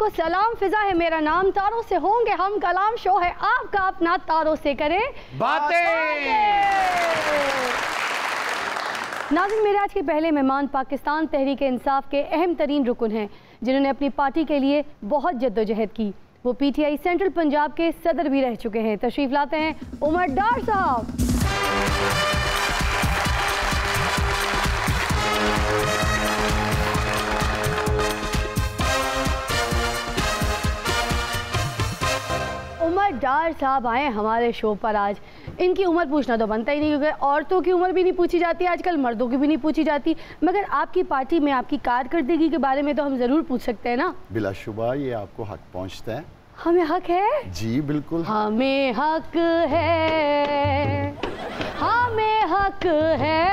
को सलाम, फिजा है मेरा नाम, तारों से होंगे हम कलाम, शो है आपका अपना, तारों से करें बातें। नाज़रीन, मेरे आज के पहले मेहमान पाकिस्तान तहरीक इंसाफ के अहम तरीन रुकन हैं, जिन्होंने अपनी पार्टी के लिए बहुत जद्दोजहद की। वो PTI सेंट्रल पंजाब के सदर भी रह चुके हैं। तशरीफ लाते हैं उमर डार साहब। उमर डार साहब आए हमारे शो पर आज। इनकी उम्र पूछना तो बनता ही नहीं, क्योंकि औरतों की उम्र भी नहीं पूछी जाती आजकल, मर्दों की भी नहीं पूछी जाती, मगर आपकी पार्टी में आपकी कारकर्दगी के बारे में तो हम ज़रूर पूछ सकते हैं ना। बिलाशुबा ये आपको हक पहुंचता है। हमें हक है जी बिल्कुल, हमें हक है, हमें हक है।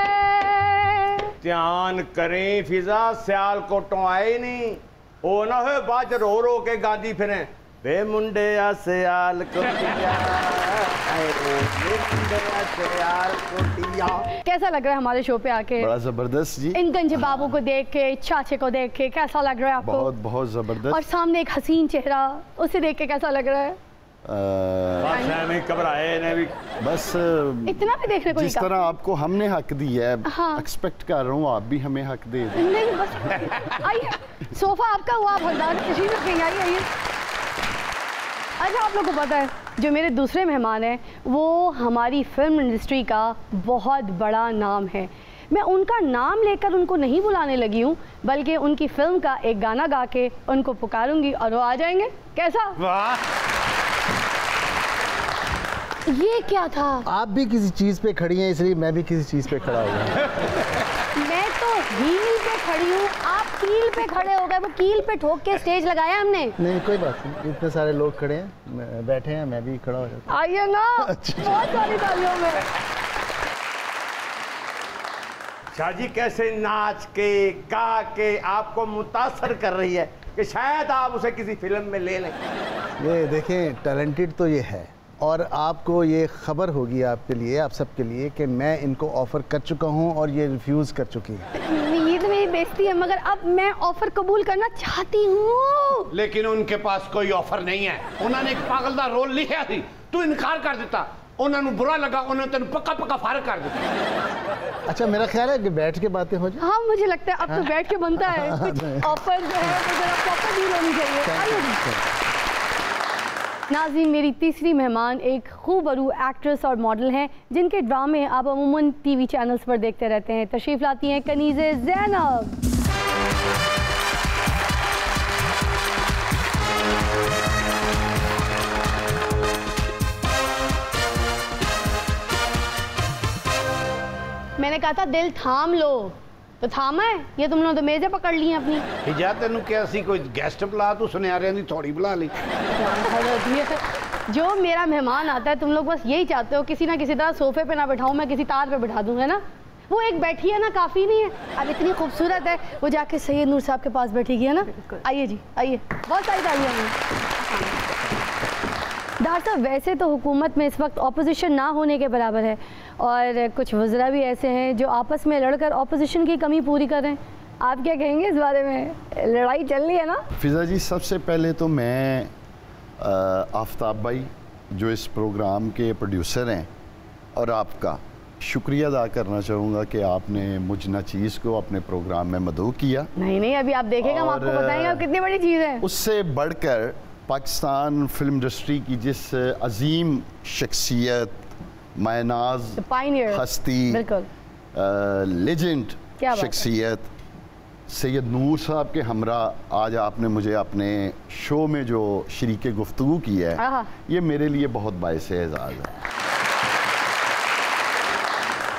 ध्यान करें फिजा, सियाल कोटों आए नहीं, ओ ना हो बाज रो रो के गांधी फिरे बे मुंडे सियाल कोटिया, कैसा लग रहा है हमारे शो पे आके? बड़ा जबरदस्त जी। इन गंजे बाबू को देख के, चाचे को देख के कैसा लग रहा है आपको? बहुत बहुत जबरदस्त। और सामने एक हसीन चेहरा, उसे देख के कैसा लग रहा है? घबराए ने भी बस इतना भी देखने को जिस तरह आपको हमने हक दिया है, हाँ। एक्सपेक्ट कर रहा हूँ आप भी हमें हक दे दें। नहीं बस आइए, सोफा आपका हुआ, आप हकदार तशरीफ रखेंगे, आइए। अच्छा, आप लोगों को पता है जो मेरे दूसरे मेहमान हैं वो हमारी फिल्म इंडस्ट्री का बहुत बड़ा नाम है। मैं उनका नाम लेकर उनको नहीं बुलाने लगी हूँ, बल्कि उनकी फिल्म का एक गाना गा के उनको पुकारूंगी और वो आ जाएंगे। कैसा? वाह, ये क्या था? आप भी किसी चीज पे खड़ी हैं, इसलिए मैं भी किसी चीज पे खड़ा हुआ। मैं तो हील पे खड़ी हूँ, आप कील पे खड़े हो गए। वो कील पे ठोक के स्टेज लगाया हमने। नहीं कोई बात नहीं, इतने सारे लोग खड़े हैं, बैठे हैं, मैं भी खड़ा हो जाता हूँ। आइए ना, बहुत सारी तालियों में। शाहजी कैसे नाच के गा के आपको मुतासर कर रही है कि शायद आप उसे किसी फिल्म में ले लें। ये देखें, टैलेंटेड तो ये है, और आपको ये खबर होगी आपके लिए, आप सबके लिए, कि मैं इनको ऑफ़र कर चुका हूँ और ये रिफ्यूज़ कर चुकी है। ये तो मेरी बेइज्जती है, मगर अब मैं ऑफर कबूल करना चाहती हूँ। लेकिन उनके पास कोई ऑफर नहीं है। उन्होंने एक पागल दा रोल लिखा थी, तू इनकार कर दिता, उन्होंने बुरा लगा, उन्होंने तेन पक्का पक्का फारग कर दिया। अच्छा, मेरा ख्याल है कि बैठ के बातें हो जाए। हाँ, मुझे लगता है अब तो बैठ के बनता है। ऑफर जो है तो जरा प्रॉपर डील होनी चाहिए। नाज़रीन, मेरी तीसरी मेहमान एक खूबरू एक्ट्रेस और मॉडल हैं, जिनके ड्रामे आप अमूमन TV चैनल्स पर देखते रहते हैं। तशरीफ़ लाती हैं कनीज़े ज़ैनब। मैंने कहा था दिल थाम लो, तो थामा है? ये तुम लोग तो मेज़ें पकड़ ली हैं अपनी। हिजा तेन क्या सी कोई गेस्ट बुला, तू सुनियारियां दी थोड़ी बुला ली। जो मेरा मेहमान आता है तुम लोग बस यही चाहते हो किसी ना किसी तरह सोफे पे ना बैठाऊं, मैं किसी तार पे बैठा दूं, है ना? वो एक बैठी है ना, काफ़ी नहीं है? अब इतनी खूबसूरत है, वो जाके सैयद नूर साहब के पास बैठेगी, है ना? आइए जी, आइए। बहुत सारी तालियां हैं। डार साहब, वैसे तो हुकूमत में इस वक्त ऑपोजिशन ना होने के बराबर है, और कुछ वज़रा भी ऐसे हैं जो आपस में लड़कर ऑपोजिशन की कमी पूरी कर रहे हैं। आप क्या कहेंगे इस बारे में? लड़ाई चल रही है ना? फिजा जी, सबसे पहले तो मैं आफ्ताब भाई जो इस प्रोग्राम के प्रोड्यूसर हैं और आपका शुक्रिया अदा करना चाहूँगा कि आपने मुझ नाचीज़ को अपने प्रोग्राम में मदऊ किया। नहीं, अभी आप देखेंगे, हम आपको बताएंगे आप कितनी बड़ी चीज़ है। उससे बढ़कर पाकिस्तान फिल्म इंडस्ट्री की जिस अजीम शख्सियत, मायनाज हस्ती, लेजेंड शख्सियत सैयद नूर साहब के हमरा आज आपने मुझे अपने शो में जो शरीके गुफ्तगू की है, ये मेरे लिए बहुत बाइस एजाज़ है।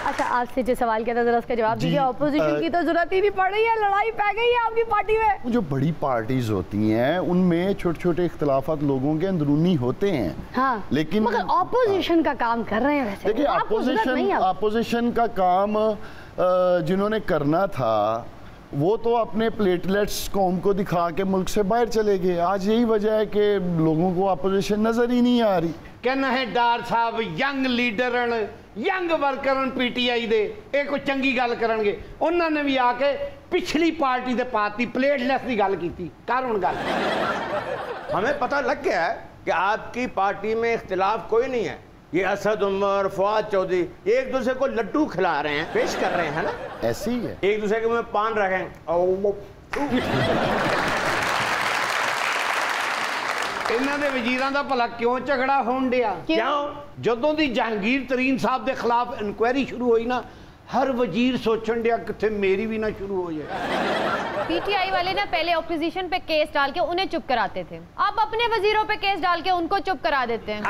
अच्छा, आपसे जो सवाल किया था जरा उसका जवाब दीजिए। ऑपोजिशन की तो जरूरत ही नहीं पड़ रही है, लड़ाई पै गई है आपकी पार्टी में। जो बड़ी पार्टीज होती हैं उनमें छोटे छोटे इख्तलाफात लोगों के अंदरूनी होते हैं, हाँ, लेकिन मगर ऑपोजिशन का काम कर रहे हैं। वैसे देखिए, ऑपोजिशन का काम जिन्होंने करना था वो तो अपने प्लेटलेट्स कौम को दिखा के मुल्क से बाहर चले गए। आज यही वजह है कि लोगों को अपोजिशन नजर ही नहीं आ रही। कहना है डार साहब young leader young worker PTI दे ये कोई चंगी गल करनगे उन्होंने भी आके पिछली पार्टी दे पाती प्लेटलेस की गल की कर हुण गल हमें पता लग गया है कि आपकी पार्टी में इख्तिलाफ कोई नहीं है। ये असद उमर, फवाद चौधरी एक दूसरे को लड्डू खिला रहे हैं, पेश कर रहे हैं ना, ऐसे ही है। एक दूसरे के मुंह में पान रखे इन्हां दे वजीरां दा भला क्यों झगड़ा होण दिया? क्यों? जदों दी जहांगीर तरीन साहब दे खिलाफ इंक्वायरी शुरू हुई ना, हर वजीर सोचन दिया किथे मेरी भी ना शुरू हो जाए। पीटीआई वाले ना पहले ऑपोजिशन पे केस डाल के उन्हें चुप कराते थे, आप अपने वजीरों पे केस डाल के उनको चुप करा देते हैं।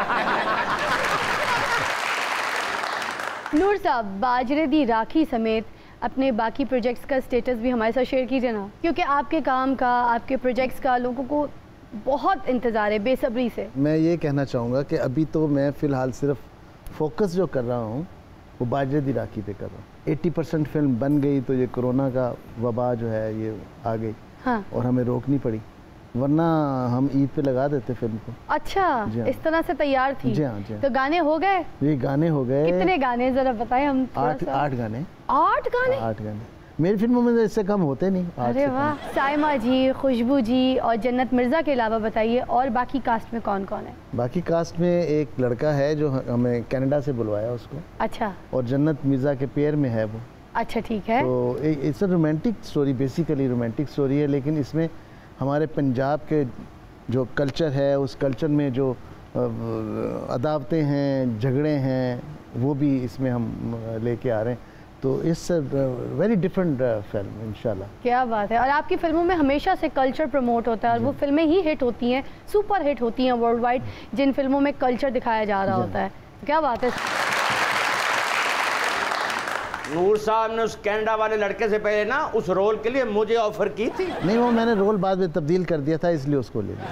नूर साहब, बाजरे दी राखी समेत अपने बाकी प्रोजेक्ट्स का स्टेटस भी हमारे साथ शेयर कीजिए ना, क्योंकि आपके काम का, आपके प्रोजेक्ट्स का लोगों को बहुत इंतज़ार है बेसब्री से। मैं ये कहना चाहूँगा कि अभी तो मैं फ़िलहाल सिर्फ फोकस जो कर रहा हूँ वो बाजरे दी राखी पे कर रहा हूँ। 80% फिल्म बन गई तो ये कोरोना का वबा जो है ये आ गई। हाँ। और हमें रोकनी पड़ी, वरना हम ईद पे लगा देते फिल्म को। अच्छा, हाँ। इस तरह से तैयार थी। जी हाँ, जी हाँ। तो गाने हो गए? ये गाने हो गए। कितने गाने जरा बताएं हम? 8 गाने। 8 गाने? 8 गाने। मेरी फिल्मों में इससे कम होते नहीं। अरे वाह। साइमा जी, खुशबू जी और जन्नत मिर्ज़ा के अलावा बताइए और बाकी कास्ट में कौन कौन है? बाकी कास्ट में एक लड़का है जो हमें कनाडा से बुलवाया उसको। अच्छा। और जन्नत मिर्ज़ा के पेयर में है वो। अच्छा, ठीक है। तो it's a romantic story, basically romantic story है, लेकिन इसमें हमारे पंजाब के जो कल्चर है, उस कल्चर में जो अदावतें हैं, झगड़े हैं, वो भी इसमें हम लेके आ रहे हैं। तो इट्स वेरी डिफरेंट फिल्म इंशाल्लाह। क्या बात है। और आपकी फिल्मों में हमेशा से कल्चर प्रमोट होता है और वो फिल्में ही हिट होती हैं, सुपर हिट होती हैं वर्ल्ड वाइड, जिन फिल्मों में कल्चर दिखाया जा रहा होता है। क्या बात है। नूर साहब ने उस कनाडा वाले लड़के से पहले ना उस रोल के लिए मुझे ऑफर की थी। नहीं, वो मैंने रोल बाद में तब्दील कर दिया था, इसलिए उसको ले लिया।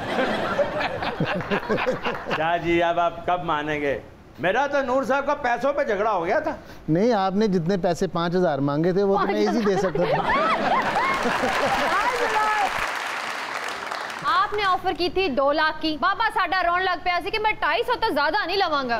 शाह जी, अब आप कब मानेंगे? मेरा तो नूर साहब का पैसों पे झगड़ा हो गया था। नहीं, आपने जितने पैसे 5000 मांगे थे वो तो मैं इजी दे सकता था। आपने ऑफर की थी 2 लाख की, बाबा साडा रोन लग पे कि मैं 250 तो ज्यादा नहीं लवांगा।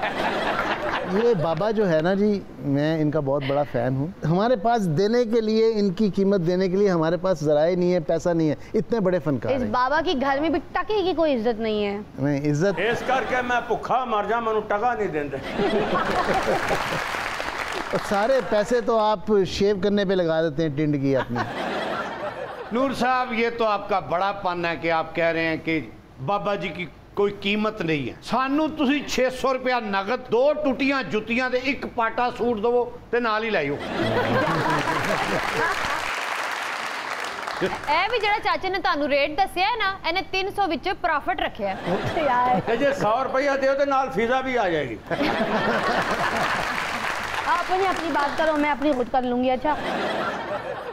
ये बाबा जो है ना जी, मैं इनका बहुत बड़ा फ़ैन हूँ। हमारे पास देने के लिए, इनकी कीमत देने के लिए हमारे पास ज़राए नहीं है, पैसा नहीं है। इतने बड़े फनकार इस बाबा की घर में भी टके की कोई इज्जत नहीं है। नहीं, इज्जत इस करके मैं भुखा मर जा, मैनू टका नहीं देंदे। सारे पैसे तो आप शेव करने पे लगा देते हैं टिंड की अपनी। नूर साहब, ये तो आपका बड़ा पन है कि आप कह रहे हैं कि बाबा जी की कोई कीमत नहीं है। सानू तुसी 600 रुपया नगद, 2 टुटियां जुतियां दे 1 पाटा सूट दवो ते नाल ही लाइयो। ए भी जड़ा चाचे ने तानू रेट दस्या है ना, एने 300 विच प्रॉफिट रखया है। यार जे 100 रुपया दे तो नाल फिजा भी आ जाएगी। आप उन्हें अपनी बात करो, मैं अपनी खुद कर लूंगी। अच्छा,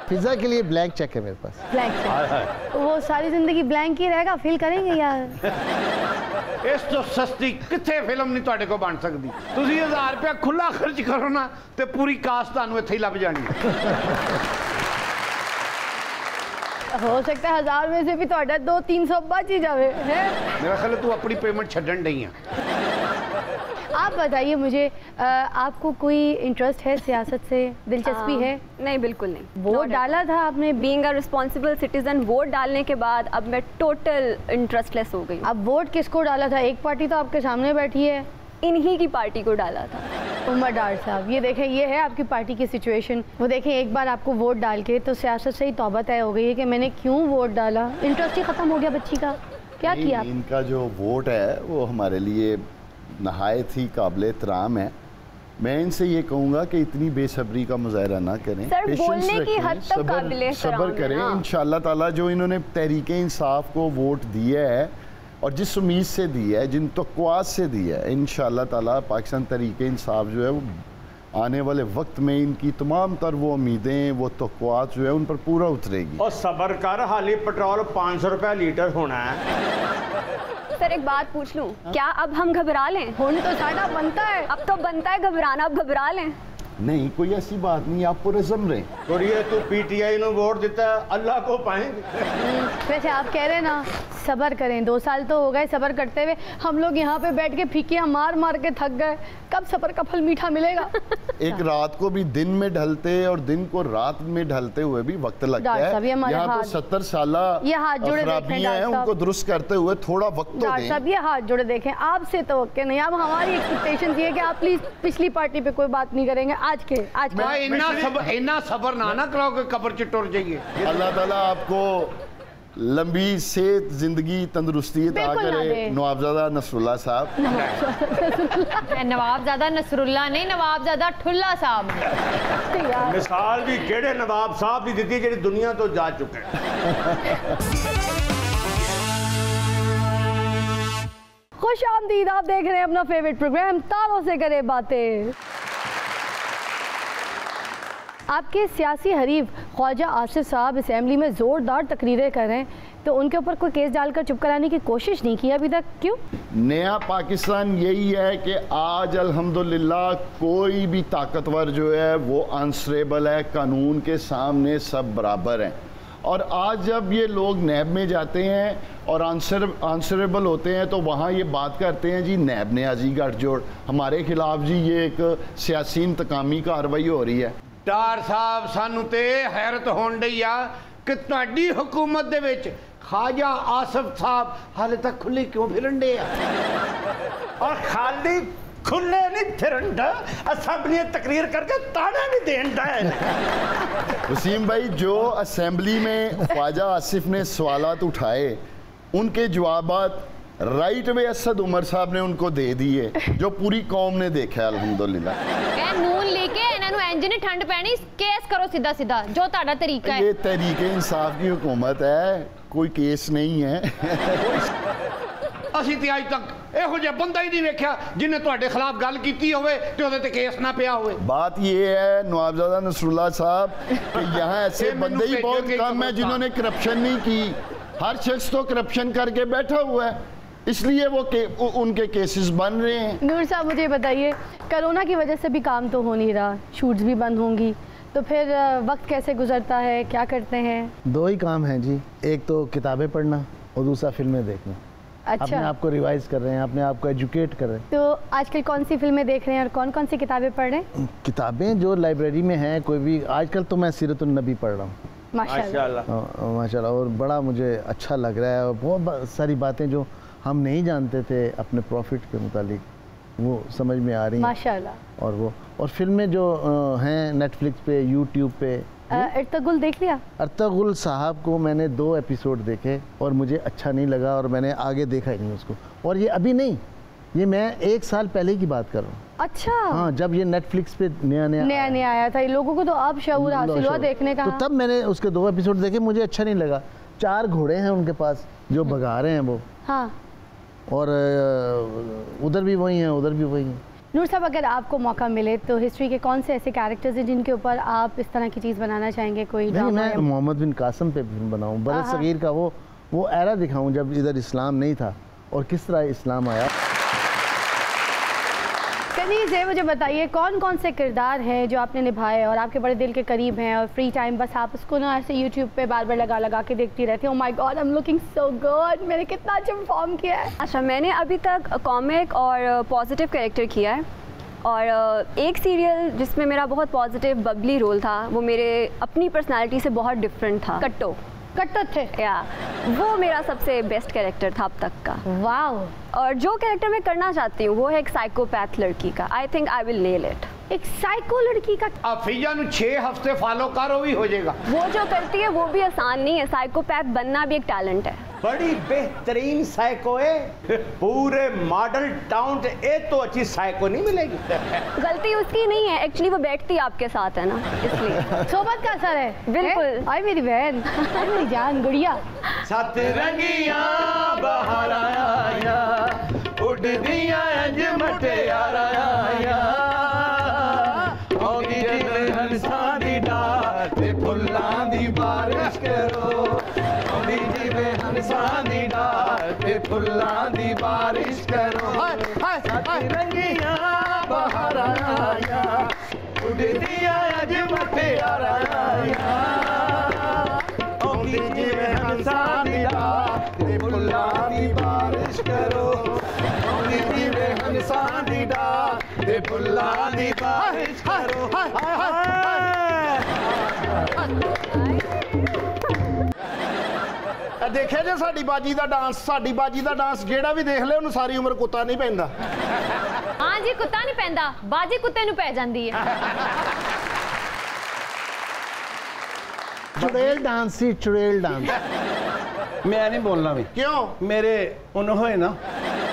पिज्ज़ा के लिए ब्लैंक चेक है मेरे पास। Blank cheque? वो सारी जिंदगी ब्लैंक ही रहेगा, फील करेंगे यार। इस तो सस्ती किथे फिल्म नहीं तुहाडे को बन सकती। तुसी 1000 रुपया खुला खर्च करो ना ते पूरी कास्ट तुहानू इत्थे ही लभ जानी। हो सकता है 1000 में से भी ਤੁਹਾਡਾ 200-300 बच ही जावे है। मेरा ख्याल है तू अपनी पेमेंट छड्डन नहीं है। आप बताइए मुझे, आपको कोई इंटरेस्ट है सियासत से, दिलचस्पी है? नहीं, बिल्कुल नहीं। वोट डाला था आपने? Being a responsible citizen, vote डालने के बाद अब मैं टोटल इंटरेस्टलेस हो गई। अब वोट किसको डाला था? एक पार्टी तो आपके सामने बैठी है। इन्हीं की पार्टी को डाला था। उमर डार साहब, ये देखें, ये है आपकी पार्टी की सिचुएशन। वो देखें, एक बार आपको वोट डाल के तो सियासत से ही तौबा तय हो गई है कि मैंने क्यों वोट डाला, इंटरेस्ट ही ख़त्म हो गया बच्ची का। क्या किया? इनका जो वोट है वो हमारे लिए नहायत ही काबिल एहतराम है। मैं इनसे ये कहूँगा कि इतनी बेसब्री का मुजाहरा ना करें, सर, बोलने की हद तक काबिल एहतराम सब्र करें। है ना। इंशाअल्लाह ताला जो इन्होंने तहरीक इंसाफ को वोट दिया है और जिस उम्मीद से दी है, जिन तक़वात से दी है, इंशाअल्लाह ताला पाकिस्तान तहरीक इंसाफ जो है वो आने वाले वक्त में इनकी तमाम तर वो उम्मीदें, वो तक़वात जो है उन पर पूरा उतरेगी। और सबर कर, हाली पेट्रोल 500 रुपया लीटर होना है। सर, एक बात पूछ लूं, क्या अब हम घबरा लें? होने तो साडा बनता है। अब तो बनता है घबराना, अब घबरा लें? नहीं, कोई ऐसी बात नहीं, आप पुरज़म रहें। और ये तू पीटीआई ने वोट देता है, अल्लाह को पाएंगे। वैसे आप कह रहे हैं ना सब्र करें, 2 साल तो हो गए सब्र करते हुए। हम लोग यहाँ पे बैठ के फीकियाँ मार मार के थक गए। कब कब सब्र का फल मीठा मिलेगा। एक रात को भी दिन में ढलते और दिन को रात में ढलते हुए भी वक्त लगता है। यहाँ तो 70 साल खराबियां हैं, उनको दुरुस्त करते हुए थोड़ा वक्त तो दें। सब ये हाथ जोड़े देखें, आपसे तो ओके नहीं, अब हमारी एक्सपेक्टेशन ये है कि आप प्लीज पिछली पार्टी पे कोई बात नहीं करेंगे। आज के इन्ना सबर ना कराओ कि कब्र च टुर जाइए। अल्लाह ताला आपको लंबी सेहत, जिंदगी, तंदुरुस्ती अता करे। नवाबजादा नसरुल्लाह साहब, नवाबजादा नसरुल्लाह नहीं, नवाबजादा ठुल्ला साहब। मिसाल भी केड़े नवाब साहब की दी जी दुनिया तो जा चुके हैं। खुश आमदीद, आप देख रहे हैं अपना फेवरेट प्रोग्राम तारों से करे बातें। आपके सियासी हरीफ ख्वाजा आसिफ साहब असेंबली में ज़ोरदार तकरीरें कर रहे हैं, तो उनके ऊपर कोई केस डालकर चुप कराने की कोशिश नहीं की अभी तक, क्यों? नया पाकिस्तान यही है कि आज अल्हम्दुलिल्लाह कोई भी ताकतवर जो है वो आंसरेबल है, कानून के सामने सब बराबर हैं। और आज जब ये लोग नैब में जाते हैं और आंसरेबल होते हैं तो वहाँ ये बात करते हैं जी नैब ने अजी गठजोड़ हमारे खिलाफ जी ये एक सियासी इंतकामी कार्रवाई हो रही है। डार साहब सानू ते हैरत होण डई आ कि तुहाडी हुकूमत दे विच ख्वाजा आसिफ साहब हाले तक खुले क्यों फिरन डे आ? और खाली खुले नहीं फिरन डा, असेंबली तकरीर करके ताने नहीं देन डा। वसीम भाई, जो असेंबली में ख्वाजा आसिफ ने सवालात उठाए उनके जवाबात राइट वे असद उमर साहब ने उनको दे दिए, जो पूरी कौम ने देखा अल्हम्दुलिल्लाह। नून लेके इन्होंने इंज नहीं ठंड पैनी, केस करो सीधा सीधा जो ताड़ा तरीका है। ये तरीके इंसाफ की हुकूमत है, कोई केस नहीं है। असीं ते अज तक इहो जिहा बंदा ही नहीं वेख्या जिन्हें तुहाडे खिलाफ गल कीती होवे ते ओहदे ते केस ना पिया होवे। बात ये है नवाबजादा नसरुल्लाह साहब कि यहाँ ऐसे बंदे ही बहुत कम है जिन्होंने करप्शन नहीं की। हर शख्स तो करप्शन करके बैठा हुआ है, इसलिए वो उनके केसेस बन रहे हैं। नूर साहब मुझे बताइए, कोरोना की वजह से भी काम तो हो नहीं रहा, शूट्स भी बंद होंगी, तो फिर वक्त कैसे गुजरता है, क्या करते हैं? दो ही काम हैं जी, एक तो किताबें पढ़ना और दूसरा फिल्में देखना। अच्छा, अपने आप को रिवाइज कर रहे हैं, अपने आप को एजुकेट कर रहे हैं। तो आजकल कौन सी फिल्में देख रहे हैं और कौन कौन सी किताबें पढ़ रहे हैं? किताबें जो लाइब्रेरी में हैं, कोई भी। आजकल तो मैं सीरतुन नबी पढ़ रहा हूँ, माशाल्लाह माशाल्लाह, और बड़ा मुझे अच्छा लग रहा है। और बहुत सारी बातें जो हम नहीं जानते थे अपने प्रॉफिट के मुतालिक वो समझ में आ रही हैं माशाल्लाह। और फिल्में जो हैं नेटफ्लिक्स पे, यूट्यूब पे। अर्तुगरुल देख लिया? अर्तुगरुल साहब को मैंने 2 एपिसोड देखे और मुझे अच्छा नहीं लगा और मैंने आगे देखा ही नहीं उसको। और ये अभी नहीं, ये मैं 1 साल पहले की बात कर रहा हूँ। अच्छा, हाँ, जब ये नेटफ्लिक्स पे नया आया था, लोगों को तो अब शऊर हासिल हुआ देखने का। तो तब मैंने उसके 2 एपिसोड देखे, मुझे अच्छा नहीं लगा। 4 घोड़े हैं उनके पास जो भगा रहे हैं वो, हाँ, और उधर भी वही हैं, उधर भी वही हैं। नूर साहब, अगर आपको मौका मिले तो हिस्ट्री के कौन से ऐसे कैरेक्टर्स हैं जिनके ऊपर आप इस तरह की चीज़ बनाना चाहेंगे? कोई नहीं, मैं मोहम्मद बिन कासिम पे फिल्म बनाऊँ, बरत सगीर का वो एरा दिखाऊँ जब इधर इस्लाम नहीं था और किस तरह इस्लाम आया। कनीज़ है, मुझे बताइए कौन कौन से किरदार हैं जो आपने निभाए और आपके बड़े दिल के करीब हैं, और फ्री टाइम बस आप उसको ना ऐसे यूट्यूब पे बार बार लगा के देखती रहती हूँ? My God, I am looking so good, मैंने कितना अच्छा परफॉर्म किया है। अच्छा, मैंने अभी तक कॉमिक और पॉजिटिव कैरेक्टर किया है, और एक सीरियल जिसमें मेरा बहुत पॉजिटिव बबली रोल था, वो मेरे अपनी पर्सनालिटी से बहुत डिफरेंट था। कट्टो थे या, वो मेरा सबसे बेस्ट कैरेक्टर था अब तक का। वाह। और जो कैरेक्टर मैं करना चाहती हूँ वो है एक साइकोपैथ लड़की का। I think I will nail it. एक साइको लड़की का? अफिया नु 6 हफ्ते फॉलो करो भी हो जाएगा। वो जो करती है वो भी आसान नहीं है, साइकोपैथ बनना भी एक टैलेंट है। बड़ी बेहतरीन साइको है, पूरे मॉडल टाउन ए तो अच्छी साइको नहीं मिलेगी। गलती उसकी नहीं है, एक्चुअली वो बैठती आपके साथ है ना, इसलिए सोबत का असर है। बिल्कुल। आई मेरी बहन, मेरी जान गुड़िया। सतरंगियां बाहर आया, उड़ दिया अज मटियारा आया, औदी जिवें हंसां दी डार ते फुल्लां दी बारिश करो, औदी जिवें हंसां दी डार ते फुल्लां दी बारिश करो। सतरंगियां बाहर आया, उड़ दिया अज मटियारा आया, औदी जिवें हंसां दी डार ते फुल्लां दी बारिश करो, औदी जिवें हंसां दी डार ते फुल्लां दी बारिश करो। देखिया जे साडी बाजी दा डांस, साडी बाजी दा डांस जेड़ा भी देख ले उन्हें सारी उम्र कुत्ता नहीं पैंदा। हाँ जी, कुत्ता नहीं पैंदा, बाजी कुत्ते नूं पै जांदी है। चुड़ैल डांस सी, चुड़ैल डांस। मैं नहीं बोलना भी। क्यों? मेरे उन्हों होए ना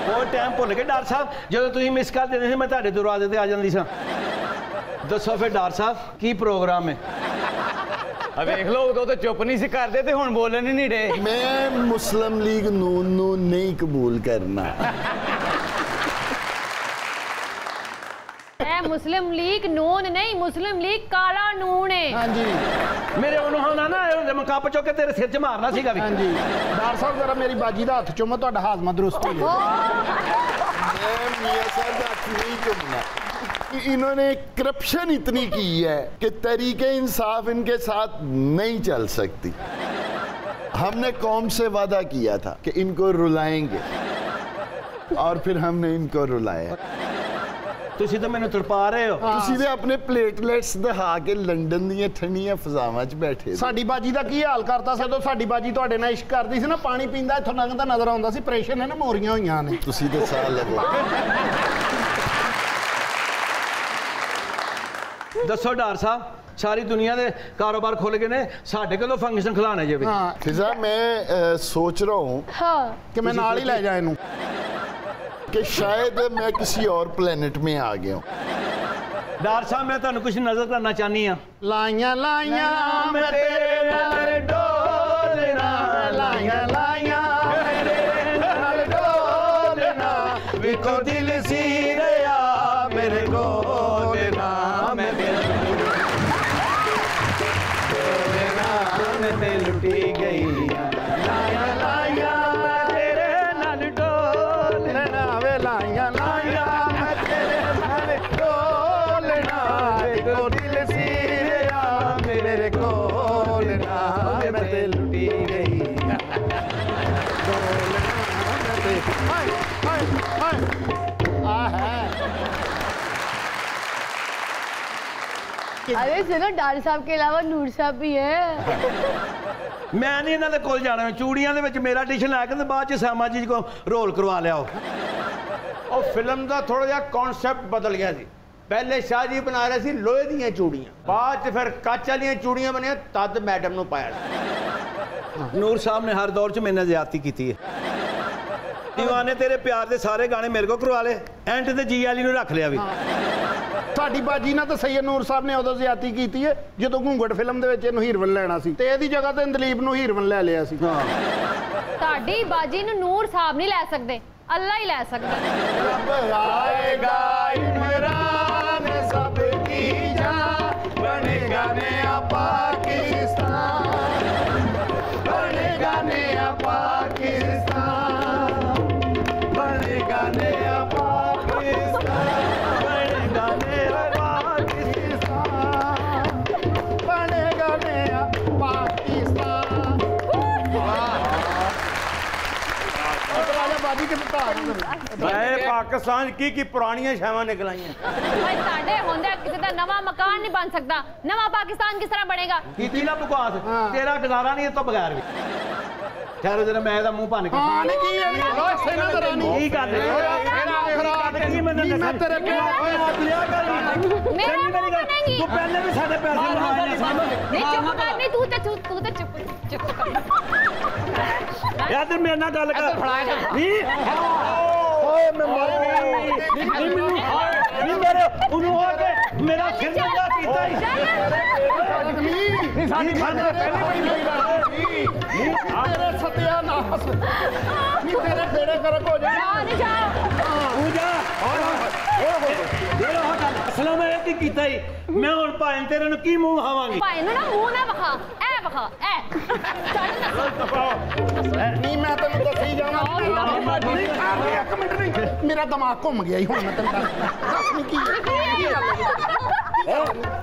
वो टाइम भुल गए डॉक्टर साहब, जो तुसीं मिस कर देते मैं तुहाडे दरवाजे ते आ जांदी सां। दसो फिर डॉक्टर साहब की प्रोग्राम है? देख लो उदों तो चुप नहीं सी करते ते हुण बोलन ही नहीं रहे। मैं मुस्लिम लीग नून नू नहीं कबूल करना। मुस्लिम लीग नून नहीं, मुस्लिम लीग काला नून है। हाँ जी, मेरे उन्हों ना ना मैं कप चुक के तेरे सिर च मारना सीगा भी। हाँ जी डॉक्टर साहब जरा मेरी बाजी दा हथ चुम्मा, तुहाडा हाजमा दुरुस्त हो जाए। मैं मियां साहब का हथ नहीं चुमना। इन्होंने करप्शन इतनी की है कि तरीके इंसाफ इनके साथ नहीं चल सकती। हमने कौम से वादा किया था कि इनको रुलाएंगे और फिर हमने इनको रुलाया। तुसी तो मैंने तड़पा रहे हो। तुसी ते अपने प्लेटलेट्स दिखा के लंडन दी ठंडियां फजावां च बैठे। साडी बाजी दा की हाल करता सी तो साडी बाजी तुहाडे नाल इश्क करदी सी ना, पानी पींदा इथों लंघदा नजर आउंदा सी। ऑपरेशन है ना, मोरियां होईयां ने। तुसी ते साह लगो। दसो डॉक्टर साहब, सारी दुनिया के कारोबार खुल गए ने, साढ़े कदों फंक्शन खिलाने जे? हाँ फिजा मैं सोच रहा हूँ कि मैं नाल ही ले जाए इनू, कि शायद मैं किसी और प्लेनेट में आ गया हूँ। डॉक्टर साहब मैं तुहानू कुछ नजर करना चाहनी हाँ। लाइयां लाइयां मैं तेरे नाल डोलना, लाइयां लाइयां मेरे नाल डोलना, विको दिल सी रहा मेरे गोलना, मैं ते लुटी गई। लाइयां लाइयां तेरे नाल डोलना, वे लाइयां लाइयां मैं तेरे नाल डोलना, विको दिल सी रहा मेरे गोलना, मैं ते लुटी गई। हाय हाय हाय आहा। अरे सुनो, डॉक्टर साहब के अलावा नूर साहब भी है। मैं नहीं इन्हां दे कोल जाना। चूड़ियां दे विच मेरा ऑडिशन लै के बाद च सामा जी को रोल करवा लिया। और फिल्म का थोड़ा जिहा कॉन्सैप्ट बदल गया सी। पहले शाह जी बना रहे सी लोहे दीयां चूड़ियां, बाद च फिर कच वालियां चूड़ियां बनियां, तद मैडम नूं पाया। नूर साहब ने हर दौर च मेरे नाल ज़्यादती की है। दीवाने तेरे प्यार दे सारे गाने मेरे को करवा ले, एंड ते जी वाली नूं रख लिया भी। साडी बाजी ना तो सैयद नूर साहब ने उदों ज़्यादती की है जो घूंगट फिल्म दे विच इहनूं हीरोइन लेना सी, ते इहदी जगह ते दलीप नूं हीरोइन ले लिया सी। साडी बाजी नूं नूर साहब नहीं लै सकदे, अल्लाह ही लै सकदा। रब आएगा इमरान सबकी जान, बनेगा नया पाकिस्तान, बनेगा नया पाकिस्तान, बनेगा नया पाकिस्तान, बनेगा नया पाकिस्तान, बनेगा नया पाकिस्तान। बाजी के पाकिस्तान की पुरानियां शावां निकल आईयां। साडे होंदे किसी दा नवा मकान नहीं बन सकता। नवा पाकिस्तान किस तरह बनेगा? कीती ना बकवास, तेरा गुजारा नहीं तो बगैर भी। ठहरो जरा, मैं ਇਹਦਾ ਮੂੰਹ ਭੰਨ ਕੇ हाँ नहीं की है नहीं सेना तो रानी ਕੀ ਗੱਲ ਹੈ? ਕੀ ਮੈਨੂੰ ਦੱਸ? मैं तेरे प्यार मेरा मुंह बनेगी। ਤੂੰ ਪਹਿਲੇ ਵੀ ਸਾਡੇ ਪੈਸੇ ਲਵਾਏ ਨੇ ਸਾਨੂੰ। नहीं चुप कर, नहीं तू तो चुप कर। ਯਾਰ ਤੇ ਮੇਰੇ ਨਾਲ ਗੱਲ ਕਰ। ਨਹੀਂ ਓਏ ਮੈਂ ਮਰ ਗਈ। ਨਹੀਂ ਮੈਨੂੰ ਨਹੀਂ ਮੇਰੇ ਉਹਨੂੰ ਹੋ ਕੇ ਮੇਰਾ ਸਿਰ ਲੱਗਾ ਕੀਤਾ ਹੀ। नहीं साडी बात पहले ही तेरे सत्यानाश नहीं तेरे बेड़े गर्क हो जाए। नहीं जाओ ਤੂੰ ਜਾ ਜਿਹੜਾ ਅਸਲ ਮੈਂ ਇਹ ਕੀ ਕੀਤਾ ਹੀ। ਮੈਂ ਹੁਣ ਭਾਵੇਂ ਤੇਰੇ ਨੂੰ ਕੀ ਮੂੰਹ ਵਿਖਾਵਾਂਗੀ। ਭਾਈ ਨੂੰ ਨਾ ਮੂੰਹ ਨਾ ਵਿਖਾ, ਐ ਵਿਖਾ ਐ। नहीं मैं तेन दसी जाना। एक मिनट नहीं, मेरा दिमाग घूम गया हुण। मैं तेन दस नहीं की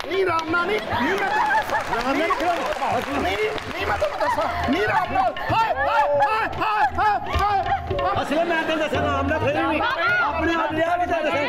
नहीं रामना नहीं नहीं मैं तेन दसा नहीं रामना। ਅਸਲ ਮੈਂ ਤੈਨੂੰ ਦੱਸਿਆ ਨਾਮ ਨਾ ਫਿਰ ਵੀ ਆਪਣੇ ਆਪ ਲਿਆ ਵੀ ਤਾਂ ਦੱਸੇ।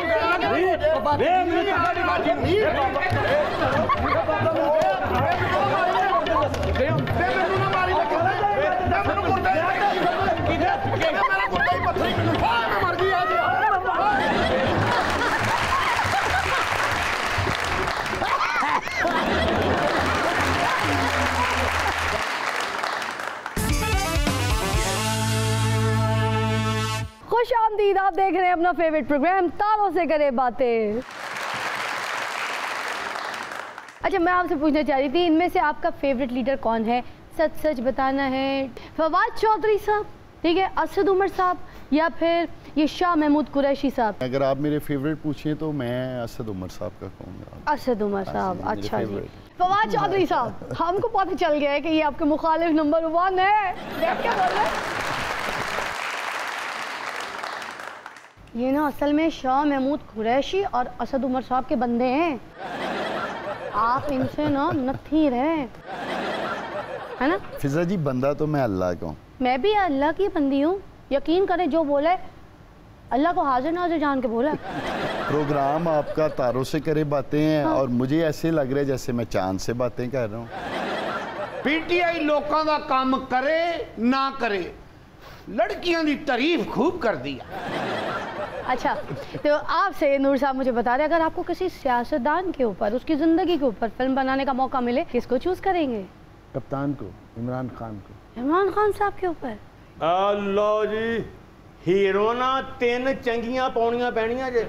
खुश आमदीद, आप देख रहे हैं अपना फेवरेट प्रोग्राम तारों से करे बातें। अच्छा, मैं आपसे पूछना चाह रही थी, इनमें से आपका फेवरेट लीडर कौन है? सच सच बताना है। फवाद चौधरी साहब, ठीक है, असद उमर साहब, या फिर ये शाह महमूद कुरैशी साहब? अगर आप मेरे फेवरेट पूछें तो मैं असद उमर साहब का कहूँगा। असद उमर साहब, अच्छा जी। फवाद चौधरी साहब, हमको पता चल गया है कि ये आपके मुखालिफ नंबर 1 है। देख क्या बोल रहे हैं? ये ना असल में शाह महमूद कुरैशी और असद उमर साहब के बंदे हैं। आप इनसे ना नथी रहे, है ना? फिजा जी, बंदा तो मैं अल्लाह का हूँ। मैं भी अल्लाह की बंदी हूँ। यकीन करें, जो बोला है अल्लाह को हाजिर नाजिर जान के बोला। प्रोग्राम आपका तारों से करे बातें हैं। हाँ। और मुझे ऐसे लग रहा है जैसे मैं चांद से बातें कर रहा हूँ। पीटीआई लोगों का काम करे ना करे, लड़कियों की तारीफ खूब कर दिया। अच्छा, तो आपसे नूर साहब मुझे बता रहे, अगर आपको किसी सियासतदान के ऊपर, उसकी ज़िंदगी के ऊपर फिल्म बनाने का मौका मिले, किसको चूज़ करेंगे? कप्तान को, इमरान खान को। इमरान खान साहब के ऊपर? लो जी, हीरो ना 3 चंगियां पाउनियां पैनियां जे।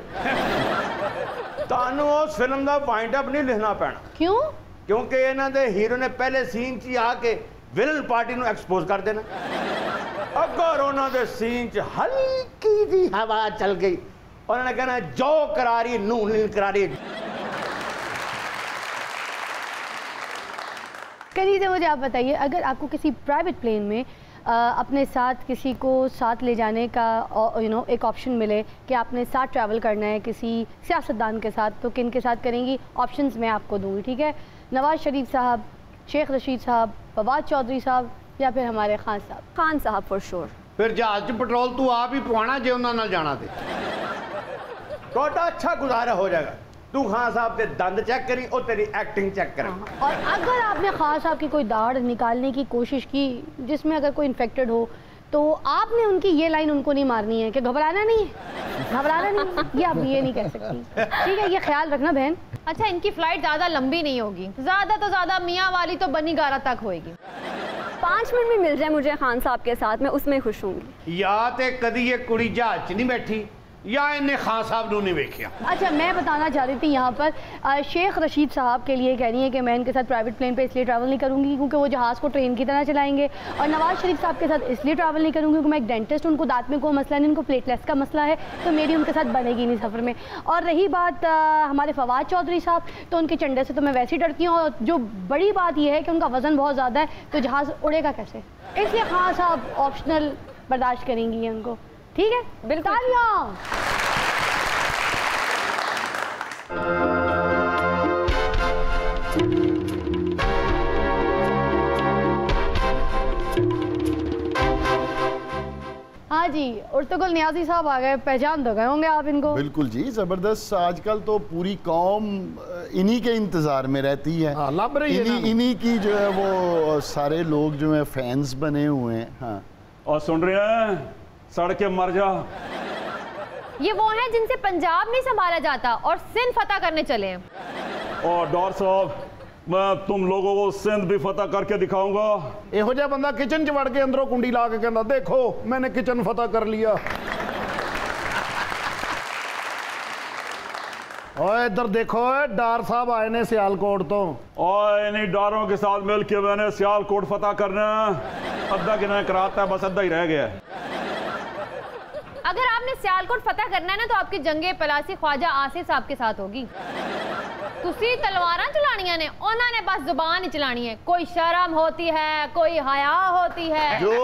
तानू उस फिल्म का पॉइंट अप नहीं लिखना पैना। क्यों? क्योंकि इन्हां दे हीरो ने पहले सीन च आके विलन पार्टी नू एक्सपोज कर देना। अगर उन्होंने सीन च हल्की सी हवा चल गई, उन्होंने कहना जो करा रही नू नहीं करा रही। कहीं मुझे आप बताइए, अगर आपको किसी प्राइवेट प्लेन में अपने साथ किसी को साथ ले जाने का एक ऑप्शन मिले कि आपने साथ ट्रैवल करना है किसी सियासतदान के साथ, तो किन के साथ करेंगी? ऑप्शंस मैं आपको दूंगी, ठीक है? नवाज शरीफ साहब, शेख रशीद साहब, फवाद चौधरी साहब, या फिर हमारे खान साहब? खान साहब फॉर श्योर। फिर जहाज पेट्रोल तू आप ही पवाना जे उन्होंने नाल जाना थे। तो अच्छा गुजारा हो जाएगा। तू खान साहब के दंद चेक करी और तेरी एक्टिंग चेक करी। और अगर आपने खान साहब की कोई दाढ़ निकालने की कोशिश की जिसमें अगर कोई इन्फेक्टेड हो, तो आपने उनकी ये लाइन उनको नहीं मारनी है कि घबराना नहीं है, घबराना नहीं, ये आप ये नहीं कह सकती, ठीक है? ये ख्याल रखना बहन। अच्छा, इनकी फ्लाइट ज्यादा लंबी नहीं होगी, ज्यादा तो ज्यादा मियाँ वाली तो बनीगारा तक होएगी। 5 मिनट में मिल जाए मुझे खान साहब के साथ, मैं उसमें खुश हूँगी। या ते कदी ये कुड़ी जहाज च नहीं बैठी या इन्हें खान साहब नू नहीं वेखिया। अच्छा, मैं बताना चाह रही थी यहाँ पर शेख रशीद साहब के लिए कह रही है कि मैं इनके साथ प्राइवेट प्लेन पे इसलिए ट्रैवल नहीं करूँगी क्योंकि वो जहाज़ को ट्रेन की तरह चलाएंगे, और नवाज शरीफ साहब के साथ इसलिए ट्रैवल नहीं करूँगी क्योंकि मैं एक डेंटिस्ट, उनको दांत में कोई मसला नहीं, उनको प्लेटलेट्स का मसला है, तो मेरी उनके साथ बनेगी नहीं सफ़र में। और रही बात हमारे फवाद चौधरी साहब, तो उनके चंडे से तो मैं वैसे ही डरती हूँ, और जो बड़ी बात यह है कि उनका वज़न बहुत ज़्यादा है, तो जहाज़ उड़ेगा कैसे? इसलिए खान साहब ऑप्शनल बर्दाश्त करेंगी उनको, ठीक है? बिल्कुल। हाँ जी, उर्तुगुल नियाजी साहब आ गए, पहचान तो गए होंगे आप इनको? बिल्कुल जी, ज़बरदस्त। आजकल तो पूरी कौम इन्हीं के इंतज़ार में रहती है। हाँ, लब रही है इन्हीं की जो है वो सारे लोग जो है फैंस बने हुए हैं। हाँ, और सुन रहे हैं, सड़ के मर जा। ये वो हैं जिनसे पंजाब नहीं संभाला जाता और सिंध फतह करने चले हैं। और डॉर साहब, मैं तुम लोगों को सिंध भी फतह करके दिखाऊंगा। एहो जिहा बंदा किचन च वड़ के अंदरों कुंडी ला के कहता देखो मैंने किचन फतह कर लिया। ओए इधर देखो, डार साहब आए ने सियालकोट तो। और इन्हीं डारों के साथ मिलकर मैंने सियालकोट फतह करना। अद्धा किना कराता है, बस अद्धा ही रह गया है। अगर आपने सियालकोट फतह करना है ना, तो आपकी जंगे पलासी ख्वाजा आसिफ साहब के साथ होगी। तुसी तलवारां चलानियां ने, उन्होंने बस जुबान ही चलानी है। कोई शर्म होती है, कोई हया होती है, जो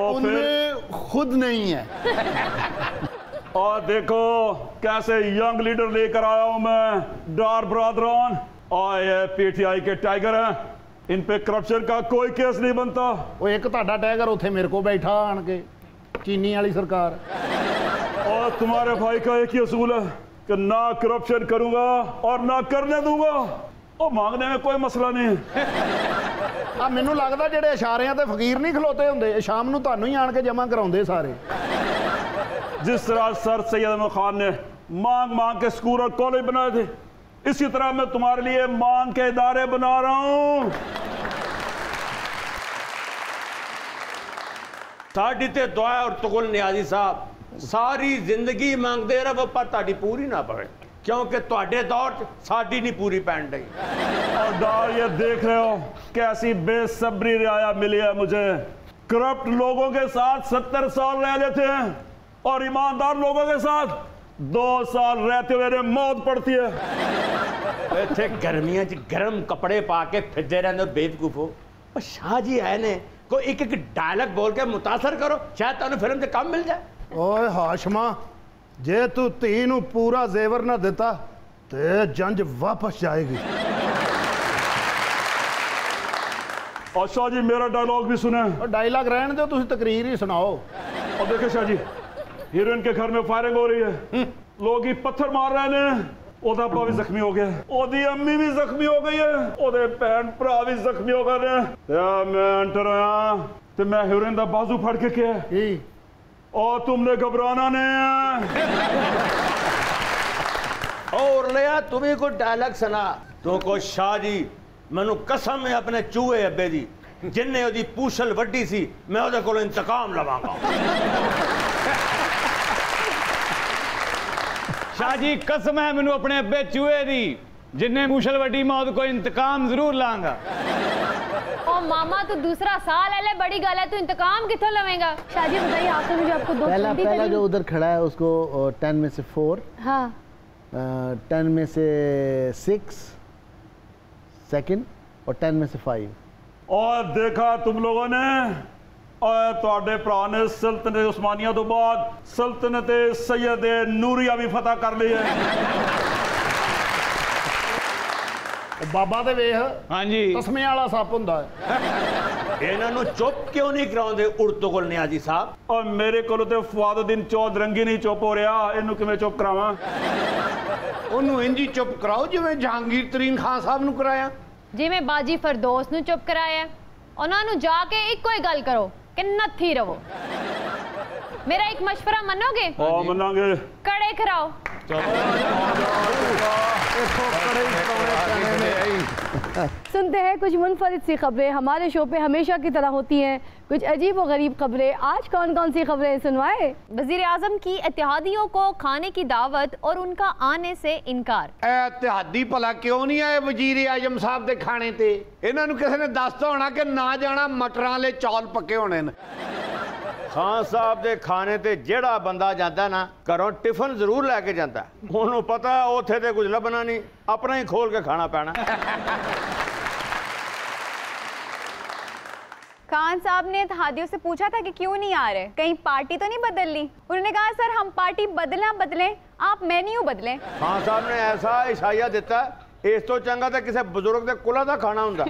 उनमें खुद नहीं है। और देखो कैसे यंग लीडर लेकर आया हूं मैं, डार ब्रादरान। और ये पीटीआई के टाइगर हैं, इन पे करप्शन का कोई केस नहीं बनता। वो एक ताड़ा टाइगर उथे मेरे को बैठा आन के, चीनी वाली सरकार। और तुम्हारे भाई का एक ही असूल है, कि ना करप्शन करूंगा और ना करने दूंगा। और मांगने में कोई मसला नहीं है। आ मैनू लगदा जेडे इशारियां ते फकीर नहीं खलोते हुंदे, शाम नूं तुहानूं ही आण के जमा कराउंदे सारे। जिस तरह सर सैयद अहमद खान ने मांग मांग के स्कूल और कॉलेज बनाए थे, इसी तरह मैं तुम्हारे लिए मांग के इदारे बना रहा हूं। साडी ते दुआ और तुगुल नियाजी साहब सारी जिंदगी मांगते रहो पर ताड़ी पूरी ना पवे, क्योंकि तुहाडे दौर च साडी नहीं पूरी पैन दी। और दार ये देख रहे हो कैसी बेसब्री रियाया मिली है मुझे। करप्ट लोगों के साथ 70 साल रह लेते हैं और ईमानदार लोगों के साथ 2 साल रहते हुए मौत पड़ती है। इत्थे गर्मियां च गर्म कपड़े पा के फिरदे रहंदे बेवकूफो। और शाह जी आए ने कोई एक एक डायलॉग बोल के मुतासर करो, शायद तुहानू फिल्म से काम मिल जाए। ओए हाशमा, जे तू धी नूं पूरा जेवर ना दिता ते जंज वापस जाएगी। और शाह जी मेरा डायलॉग भी सुने। और डायलॉग रहने दो, तुम तकरीर ही सुनाओ। और देखो शाह जी, हीरोइन के घर में फायरिंग हो रही है, लोग ही पत्थर मार रहे हैं, ओदा अब्बा भी जख्मी हो गया, ओदी अम्मी भी जख्मी हो गई है, ओदे भैन भरा भी जख्मी हो गए हैं। मैं एंटर आया तो मैं हीरोइन दा बाजू फड़ के क्या और तुमने घबराना नहीं है। और लिया तुम्हें कोई डायलॉग सुना तो को शाह जी मैनू कसम है अपने चूहे अब्बे दी, जिन्ने ओदी पूछल वड्डी सी मैं ओदे कोलों इंतकाम लवांगा। शाह जी कसम है मैनू अपने अब्बे चूहे दी, जिन्ने मूशल वड्डी मैं को इंतकाम जरूर लांगा। ओ मामा तू दूसरा साल है ले, बड़ी गल है, तू इंतकाम किथों लवेंगा? शाह जी बताइए, आपने मुझे आपको दो पहला जो उधर खड़ा है उसको 10 में से 4, हाँ 10 में से 6 सेकंड और 10 में से 5। और देखा तुम लोगों ने, और तुहाडे भरा ने सल्तनत उस्मानिया तो बाद सल्तनत सैयद नूरिया भी फतह कर ली है। बाबा दे वेख, हाँ जी तस्मे वाला सप हुंदा है। इन्हां नूं चुप क्यों नहीं कराउंदे उर्तुगुल नियाजी साहब? और मेरे को तो फवादुद्दीन चौधरंगी नहीं चुप हो रहा, इनू किवें चुप करावां? ओनू इंजी चुप कराओ जिवें जहांगीर तरीन खान साहब नूं कराया, जिवें बाजी फरदौस नूं चुप कराया। उन्हां नूं जाके इक्को ही गल करो कि नत्थी रवो। मेरा एक मशवरा मनोगे? हाँ मनांगे। कड़े कराओ। सुनते हैं कुछ मुनफरिद सी खबरें हमारे शो पे हमेशा की तरह होती हैं, कुछ अजीब व गरीब खबरें। आज कौन कौन सी खबरें सुनवाए? वजीर आजम की इत्तेहादियों को खाने की दावत और उनका आने से इनकार। इत्तेहादी भला क्यों नहीं आए वजीर आजम साहब के खाने ते? इन्हां नूं किसी ने दसता होना कि ना जाना मटरां वाले चौल पक्के होने ने। खान साहब दे खाने ते जेड़ा बंदा जाता ना घरों टिफिन जरूर लैके जाता, उन्होंने पता है उत्थे ते कुछ लभना नहीं, अपना ही खोल के खाना पैना। खान साहब ने इत्तेहादियों से पूछा था कि क्यों नहीं आ रहे, कहीं पार्टी तो नहीं बदल ली? उन्होंने कहा सर हम पार्टी बदलना बदलें, आप मेन्यू बदलें। खान साहब ने ऐसा इशाया दिता, इस तो चंगा तो किसी बुजुर्ग के कुला का खाना हुंदा।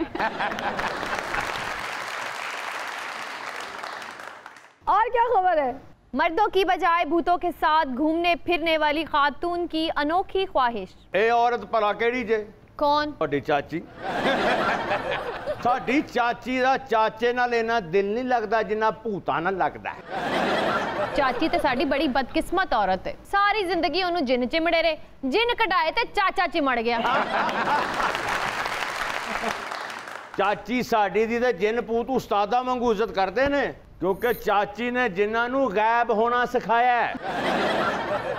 और क्या खबर है? मर्दों की बजाय भूतों के साथ घूमने फिरने वाली खातून की अनोखी ख्वाहिश। ए औरत भला केड़ी जे? कौन? साडी चाची। साडी चाची दा चाचे नाल इन्ना दिल नहीं लगदा जिन्ना भूतां नाल लगदा है। चाची ते साडी बड़ी बदकिस्मत औरत है, सारी जिंदगी ओनू जिन चिमड़े रहे, जिन कटाए ते चाचा चिमड़ गया। चाची साडी दी ते जिन पूत उस्तादा वांगू इज्जत करदे ने, क्योंकि चाची ने जिन्हां नू गायब होना सिखाया है।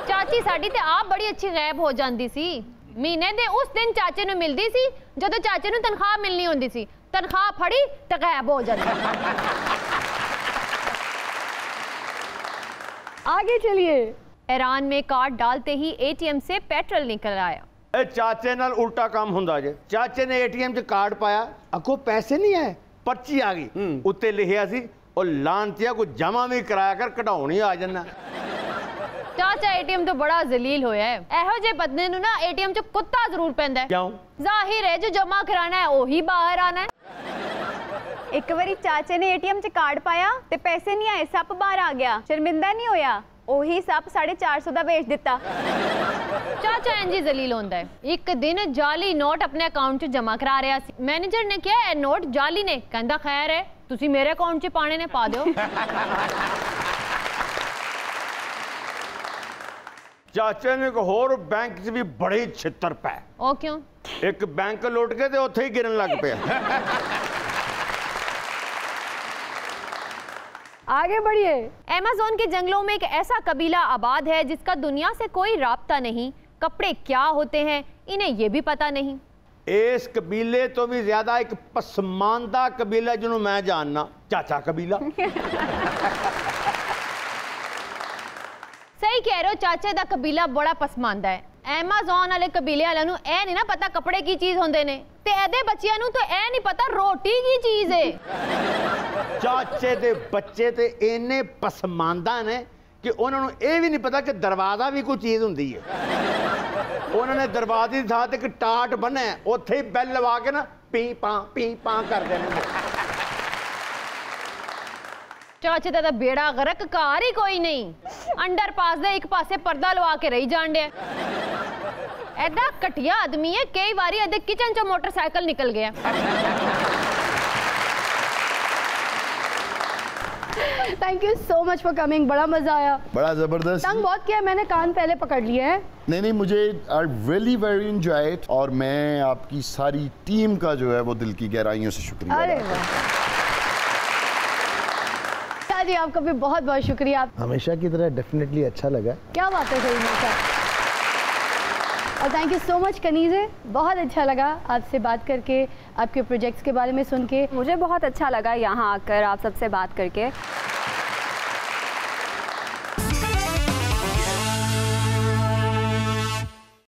चाची साडी ते आप बड़ी अच्छी गायब हो जाती सी। महीने दे उस दिन चाचे नू मिलदी सी जदों चाचे नू तनख्वाह मिलनी होंदी सी, तनख्वाह फड़ी ते गायब हो जाती। आगे चलिए। ईरान में कार्ड डालते ही एटीएम से पेट्रोल निकल आया। ए चाचे नाल उल्टा काम हुंदा जे। चाचे ने एटीएम च कार्ड पाया, अगों पैसे नहीं आए, पर्ची आ गई, उत्ते लिखिया सी और लानतिया को जमा भी कराया कर, कढाउणी आ जाना। चाचा एटीएम तो बड़ा जलील होया है। एहो जे बदने नू ना एटीएम च कुत्ता जरूर पैंदा है। क्यों? जाहिर है जो जमा कराना है ओही बाहर आना है। एक बारी चाचे ने एटीएम च कार्ड पाया ते पैसे नहीं आए, सप बाहर आ गया, शर्मिंदा नहीं होया? ਉਹੀ ਸੱਪ 450 ਦਾ ਵੇਚ ਦਿੱਤਾ। ਚਾਚਾ ਇੰਜੀ ਜ਼ਲੀਲ ਹੁੰਦਾ ਹੈ। ਇੱਕ ਦਿਨ ਜਾਲੀ ਨੋਟ ਆਪਣੇ ਅਕਾਊਂਟ 'ਚ ਜਮ੍ਹਾਂ ਕਰਾ ਰਿਹਾ ਸੀ। ਮੈਨੇਜਰ ਨੇ ਕਿਹਾ ਇਹ ਨੋਟ ਜਾਲੀ ਨੇ। ਕਹਿੰਦਾ ਖੈਰ ਹੈ ਤੁਸੀਂ ਮੇਰੇ ਅਕਾਊਂਟ 'ਚ ਪਾਣੇ ਨੇ ਪਾ ਦਿਓ। ਚਾਚੇ ਨੇ ਇੱਕ ਹੋਰ ਬੈਂਕ 'ਚ ਵੀ ਬੜੇ ਛਿੱਤਰ ਪੈ। ਉਹ ਕਿਉਂ? ਇੱਕ ਬੈਂਕ ਲੁੱਟ ਕੇ ਤੇ ਉੱਥੇ ਹੀ ਗਿਰਨ ਲੱਗ ਪਿਆ। आगे बढ़िए। अमेज़न के जंगलों में एक ऐसा कबीला आबाद है जिसका दुनिया से कोई राब्ता नहीं। कपड़े क्या होते हैं इन्हें ये भी पता नहीं। इस कबीले तो भी ज्यादा एक पसमानदा कबीला जिन्हों मैं जानना, चाचा कबीला। सही कह रहे हो, चाचे दा कबीला बड़ा पसमानदा है। ਐਮਾਜ਼ਨ ਵਾਲੇ ਕਬੀਲੇ ਵਾਲਿਆਂ ਨੂੰ ਇਹ ਨਹੀਂ ਨਾ ਪਤਾ ਕੱਪੜੇ ਕੀ ਚੀਜ਼ ਹੁੰਦੇ ਨੇ, ਤੇ ਇਹਦੇ ਬੱਚਿਆਂ ਨੂੰ ਤਾਂ ਇਹ ਨਹੀਂ ਪਤਾ ਰੋਟੀ ਕੀ ਚੀਜ਼ ਹੈ। ਚਾਚੇ ਦੇ ਬੱਚੇ ਤੇ ਇੰਨੇ ਪਸਮਾਨਦਾ ਨੇ ਕਿ ਉਹਨਾਂ ਨੂੰ ਇਹ ਵੀ ਨਹੀਂ ਪਤਾ ਕਿ ਦਰਵਾਜ਼ਾ ਵੀ ਕੋਈ ਚੀਜ਼ ਹੁੰਦੀ ਹੈ। ਉਹਨਾਂ ਨੇ ਦਰਵਾਜ਼ੇ ਦੀ ਥਾਂ ਤੇ ਇੱਕ ਟਾਟ ਬੰਨਿਆ, ਉੱਥੇ ਹੀ ਬੈਲ ਲਵਾ ਕੇ ਨਾ ਪੀ ਪਾਂ ਕਰਦੇ ਨੇ। ਚਾਚੇ ਦਾ ਤਾਂ ਬੇੜਾ ਗਰਕ, ਘਰ ਹੀ ਕੋਈ ਨਹੀਂ। ਅੰਡਰਪਾਸ ਦੇ ਇੱਕ ਪਾਸੇ ਪਰਦਾ ਲਵਾ ਕੇ ਰਹੀ ਜਾਣ ਡਿਆ। ਐਡਾ ਘਟਿਆ ਆਦਮੀ ਹੈ, ਕਈ ਵਾਰੀ ਇਹਦੇ ਕਿਚਨ ਚੋਂ ਮੋਟਰਸਾਈਕਲ ਨਿਕਲ ਗਿਆ। Thank you so much for coming, बड़ा मजा आया। बड़ा जबरदस्त। तंग बहुत किया, मैंने कान पहले पकड़ लिए हैं। नहीं मुझे I really very enjoy it, और मैं आपकी सारी टीम का जो है वो दिल की गहराइयों से शुक्रिया। अरे वाह जी, आपका भी बहुत बहुत शुक्रिया। हमेशा की तरह डेफिनेटली अच्छा लगा। क्या बात है सही में। और थैंक यू सो मच कनीज़े, बहुत अच्छा लगा आपसे बात करके, आपके प्रोजेक्ट्स के बारे में सुन के। मुझे बहुत अच्छा लगा यहाँ आकर आप सबसे बात करके।